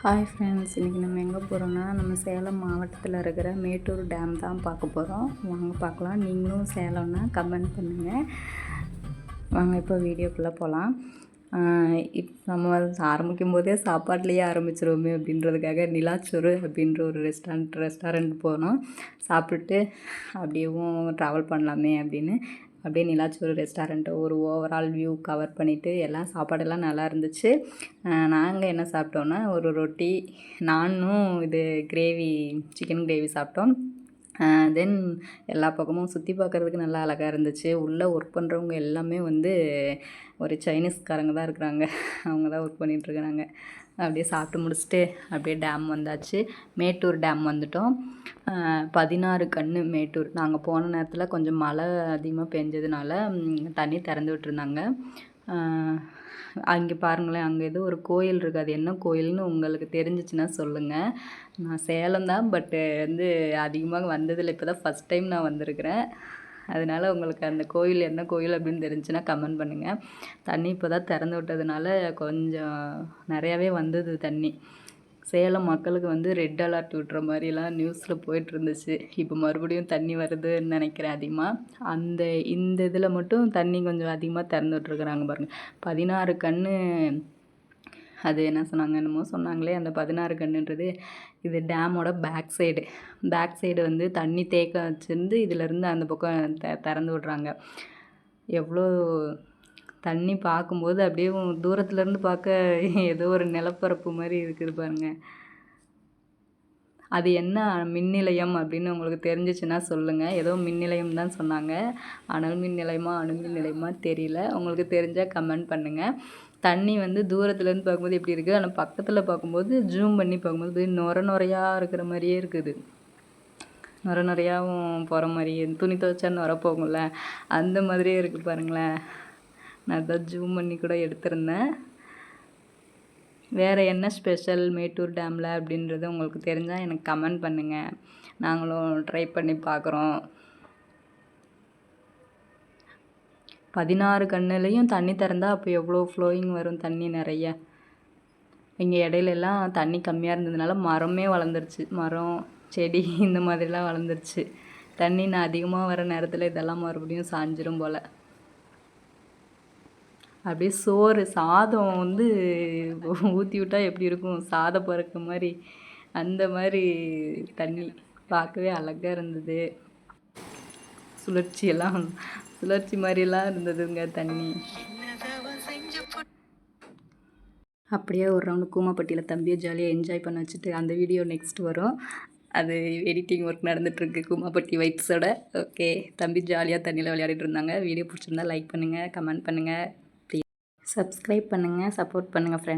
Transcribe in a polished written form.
Hi friends, இன்றைக்கி நம்ம எங்கே போகிறோன்னா நம்ம சேலம் மாவட்டத்தில் இருக்கிற மேட்டூர் டேம் தான் பார்க்க போகிறோம். வாங்க பார்க்கலாம். நீங்களும் சேலம்னா கமெண்ட் பண்ணுங்கள். வாங்க இப்போ வீடியோக்குள்ளே போகலாம். நம்ம ஆரம்பிக்கும் போதே சாப்பாட்லேயே ஆரம்பிச்சிருவோமே அப்படின்றதுக்காக நிலாச்சோறு அப்படின்ற ஒரு ரெஸ்டாரண்ட் போனோம். சாப்பிட்டுட்டு அப்படியேவும் ட்ராவல் பண்ணலாமே அப்படின்னு அப்படியே நிலாச்சோறு ரெஸ்டாரண்ட்டை ஒரு ஓவரால் வியூ கவர் பண்ணிவிட்டு எல்லாம் சாப்பாடெல்லாம் நல்லா இருந்துச்சு. நாங்கள் என்ன சாப்பிட்டோன்னா ஒரு ரொட்டி, நானும் இது கிரேவி, சிக்கன் கிரேவி சாப்பிட்டோம். தென் எல்லா பக்கமும் சுற்றி பார்க்குறதுக்கு நல்லா அழகாக இருந்துச்சு. உள்ளே ஒர்க் பண்ணுறவங்க எல்லாமே வந்து ஒரு சைனீஸ்காரங்க தான் இருக்கிறாங்க. அவங்க தான் ஒர்க் பண்ணிகிட்ருக்குறாங்க. அப்படியே சாப்பிட்டு முடிச்சுட்டு அப்படியே டேம் வந்தாச்சு. மேட்டூர் டேம் வந்துட்டோம். 16 கன்று மேட்டூர். நாங்கள் போன நேரத்தில் கொஞ்சம் மழை அதிகமாக பெஞ்சதுனால தண்ணி திறந்து விட்டுருந்தாங்க. அங்கே பாருங்களேன், அங்கே ஏதோ ஒரு கோயில் இருக்குது. அது என்ன கோயில்னு உங்களுக்கு தெரிஞ்சிச்சுன்னா சொல்லுங்கள். நான் சேலம் தான், பட்டு வந்து அதிகமாக வந்ததில்லை. இப்போ தான் ஃபஸ்ட் டைம் நான் வந்திருக்கிறேன். அதனால் உங்களுக்கு அந்த கோயில் என்ன கோயில் அப்படின்னு தெரிஞ்சுன்னா கமெண்ட் பண்ணுங்கள். தண்ணி இப்போ தான் திறந்து விட்டதுனால கொஞ்சம் நிறையாவே வந்தது தண்ணி. சேலம் மக்களுக்கு வந்து ரெட் அலர்ட் விட்டுற மாதிரிலாம் நியூஸில் போயிட்டுருந்துச்சு. இப்போ மறுபடியும் தண்ணி வருதுன்னு நினைக்கிறேன் அதிகமாக. இந்த இதில் மட்டும் தண்ணி கொஞ்சம் அதிகமாக திறந்து விட்ருக்குறாங்க பாருங்கள். 16 கன்று. அது என்ன சொன்னாங்க, என்னமோ சொன்னாங்களே, அந்த 16 கன்றுன்றது இது டேமோட பேக் சைடு வந்து தண்ணி தேக்க வச்சுருந்து இதிலேருந்து அந்த பக்கம் திறந்து விட்றாங்க. எவ்வளோ தண்ணி பார்க்கும்போது அப்படியே தூரத்துலேருந்து பார்க்க ஏதோ ஒரு நிலப்பரப்பு மாதிரி இருக்குது பாருங்கள். அது என்ன மின் நிலையம் அப்படின்னு உங்களுக்கு தெரிஞ்சிச்சுன்னா சொல்லுங்கள். ஏதோ மின் நிலையம் தான் சொன்னாங்க. அனல் மின் நிலையமா அணுமின் நிலையமா தெரியல. உங்களுக்கு தெரிஞ்சால் கமெண்ட் பண்ணுங்கள். தண்ணி வந்து தூரத்துலேருந்து பார்க்கும்போது எப்படி இருக்குது, ஆனால் பக்கத்தில் பார்க்கும்போது ஜூம் பண்ணி பார்க்கும்போது நுரையாக இருக்கிற மாதிரியே இருக்குது. நுரையாகவும் போகிற மாதிரியே, துணி துவைச்சா நுரை போகும்ல, அந்த மாதிரியே இருக்குது பாருங்களேன். நான் அதான் ஜூம் பண்ணி கூட எடுத்திருந்தேன். வேறு என்ன ஸ்பெஷல் மேட்டூர் டேமில் அப்படின்றது உங்களுக்கு தெரிஞ்சால் எனக்கு கமெண்ட் பண்ணுங்கள். நாங்களும் ட்ரை பண்ணி பார்க்குறோம். 16 கன்றுலையும் தண்ணி திறந்தால் அப்போ எவ்வளோ ஃப்ளோயிங் வரும் தண்ணி நிறைய. இங்கே இடையிலலாம் தண்ணி கம்மியாக இருந்ததுனால மரமே வளர்ந்துருச்சு. மரம், செடி இந்த மாதிரிலாம் வளர்ந்துருச்சு. தண்ணி நான் அதிகமாக வர நேரத்தில் இதெல்லாம் மறுபடியும் சாஞ்சிரும் போல். அப்படியே சாதம் வந்து ஊற்றி விட்டால் எப்படி இருக்கும், சாதம் பறக்க மாதிரி, அந்த மாதிரி தண்ணி பார்க்கவே அழகாக இருந்தது. சுழற்சி மாதிரிலாம் இருந்ததுங்க தண்ணி. அப்படியே ஒரு ரவுண்டு கூமாப்பட்டியில் தம்பியை ஜாலியாக என்ஜாய் பண்ண வச்சுட்டு அந்த வீடியோ நெக்ஸ்ட் வரும். அது எடிட்டிங் ஒர்க் நடந்துகிட்ருக்கு கூமாப்பட்டி வைப்ஸோட. ஓகே, தம்பி ஜாலியாக தண்ணியில் விளையாடிட்டு இருந்தாங்க. வீடியோ பிடிச்சிருந்தா லைக் பண்ணுங்கள், கமெண்ட் பண்ணுங்கள், ப்ளீஸ் சப்ஸ்கிரைப் பண்ணுங்கள், சப்போர்ட் பண்ணுங்கள் ஃப்ரெண்ட்ஸ்.